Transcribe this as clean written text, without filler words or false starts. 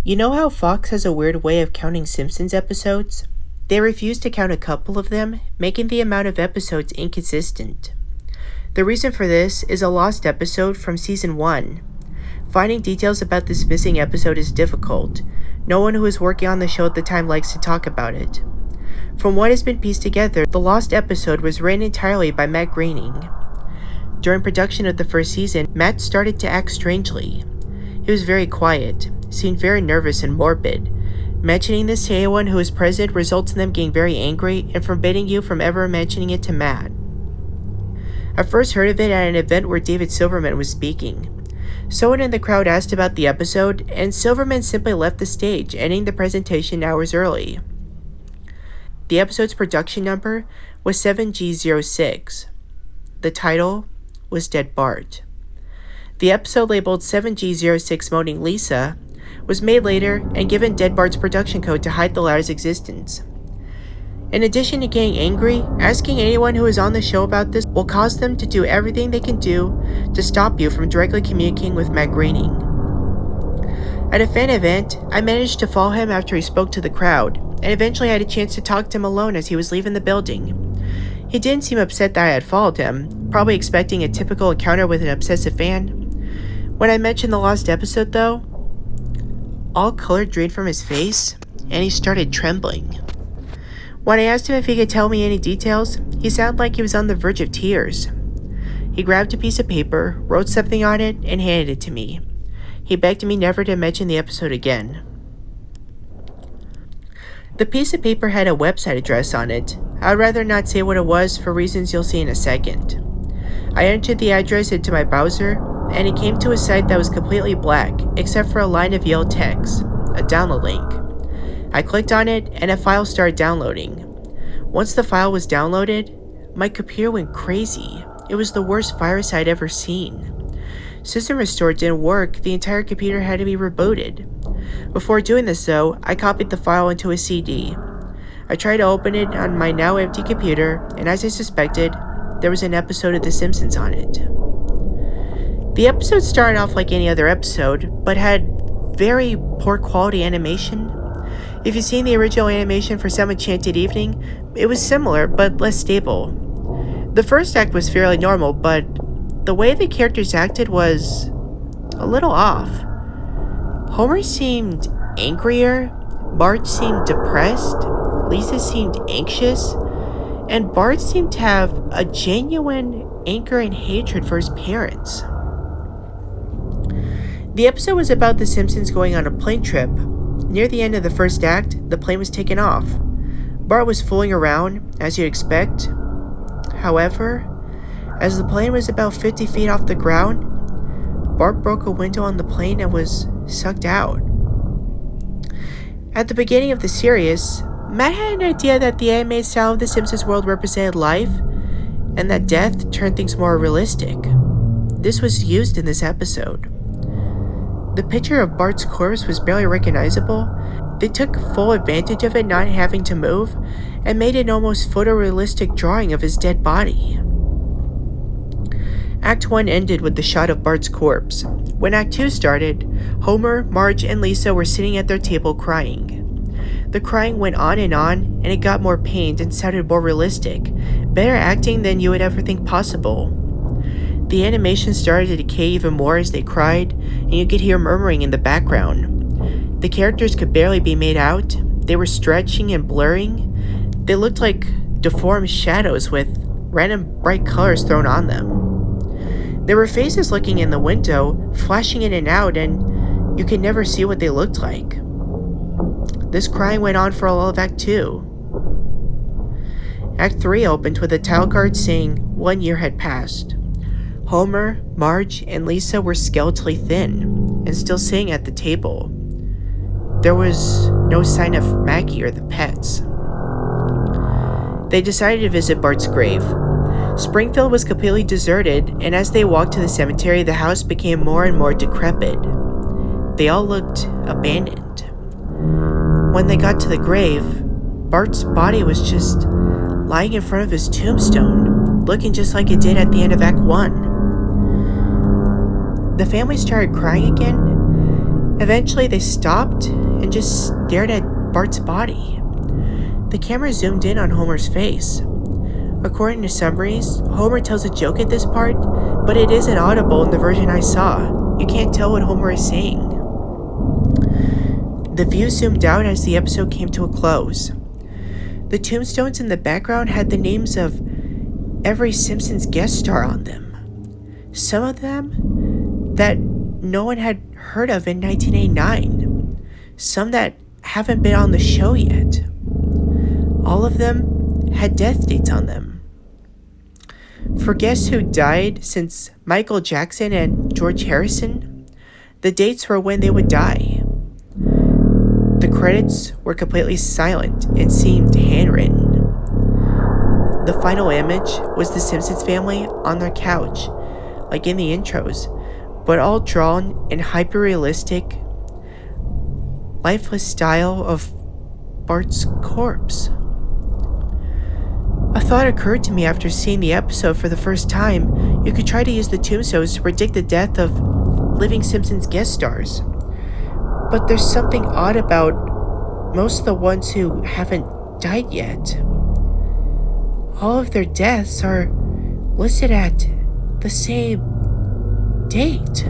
You know how Fox has a weird way of counting Simpsons episodes? They refuse to count a couple of them, making the amount of episodes inconsistent. The reason for this is a lost episode from season 1. Finding details about this missing episode is difficult. No one who was working on the show at the time likes to talk about it. From what has been pieced together, the lost episode was written entirely by Matt Groening. During production of the first season, Matt started to act strangely. He was very quiet, seemed very nervous and morbid. Mentioning this to anyone who is present results in them getting very angry and forbidding you from ever mentioning it to Matt. I first heard of it at an event where David Silverman was speaking. Someone in the crowd asked about the episode, and Silverman simply left the stage, ending the presentation hours early. The episode's production number was 7G06. The title was Dead Bart. The episode labeled 7G06 Moaning Lisa was made later and given Dead Bart's production code to hide the latter's existence. In addition to getting angry, asking anyone who is on the show about this will cause them to do everything they can do to stop you from directly communicating with Matt Groening. At a fan event, I managed to follow him after he spoke to the crowd, and eventually had a chance to talk to him alone as he was leaving the building. He didn't seem upset that I had followed him, probably expecting a typical encounter with an obsessive fan. When I mentioned the lost episode though, all color drained from his face, and he started trembling. When I asked him if he could tell me any details, he sounded like he was on the verge of tears. He grabbed a piece of paper, wrote something on it, and handed it to me. He begged me never to mention the episode again. The piece of paper had a website address on it. I'd rather not say what it was for reasons you'll see in a second. I entered the address into my browser, and it came to a site that was completely black, except for a line of yellow text, a download link. I clicked on it, and a file started downloading. Once the file was downloaded, my computer went crazy. It was the worst virus I'd ever seen. System Restore didn't work, the entire computer had to be rebooted. Before doing this though, I copied the file into a CD. I tried to open it on my now empty computer, and as I suspected, there was an episode of The Simpsons on it. The episode started off like any other episode, but had very poor quality animation. If you've seen the original animation for Some Enchanted Evening, it was similar, but less stable. The first act was fairly normal, but the way the characters acted was a little off. Homer seemed angrier, Bart seemed depressed, Lisa seemed anxious, and Bart seemed to have a genuine anger and hatred for his parents. The episode was about the Simpsons going on a plane trip. Near the end of the first act, the plane was taken off. Bart was fooling around, as you'd expect. However, as the plane was about 50 feet off the ground, Bart broke a window on the plane and was sucked out. At the beginning of the series, Matt had an idea that the animated style of the Simpsons world represented life, and that death turned things more realistic. This was used in this episode. The picture of Bart's corpse was barely recognizable. They took full advantage of it not having to move, and made an almost photorealistic drawing of his dead body. Act 1 ended with the shot of Bart's corpse. When Act 2 started, Homer, Marge, and Lisa were sitting at their table crying. The crying went on, and it got more pained and sounded more realistic, better acting than you would ever think possible. The animation started to decay even more as they cried, and you could hear murmuring in the background. The characters could barely be made out, they were stretching and blurring. They looked like deformed shadows with random bright colors thrown on them. There were faces looking in the window, flashing in and out, and you could never see what they looked like. This crying went on for all of Act 2. Act 3 opened with a title card saying 1 year had passed. Homer, Marge, and Lisa were skeletally thin, and still sitting at the table. There was no sign of Maggie or the pets. They decided to visit Bart's grave. Springfield was completely deserted, and as they walked to the cemetery, the house became more and more decrepit. They all looked abandoned. When they got to the grave, Bart's body was just lying in front of his tombstone, looking just like it did at the end of Act 1. The family started crying again, Eventually, they stopped and just stared at Bart's body. The camera zoomed in on Homer's face. According to summaries, Homer tells a joke at this part, but it isn't audible in the version I saw. You can't tell what Homer is saying. The view zoomed out as the episode came to a close. The tombstones in the background had the names of every Simpsons guest star on them. Some of them that no one had heard of in 1989. Some that haven't been on the show yet. All of them had death dates on them. For guests who died since Michael Jackson and George Harrison, the dates were when they would die. The credits were completely silent and seemed handwritten. The final image was the Simpsons family on their couch, like in the intros, but all drawn in hyper-realistic, lifeless style of Bart's corpse. A thought occurred to me after seeing the episode for the first time. You could try to use the tombstones to predict the death of living Simpsons guest stars. But there's something odd about most of the ones who haven't died yet. All of their deaths are listed at the same date.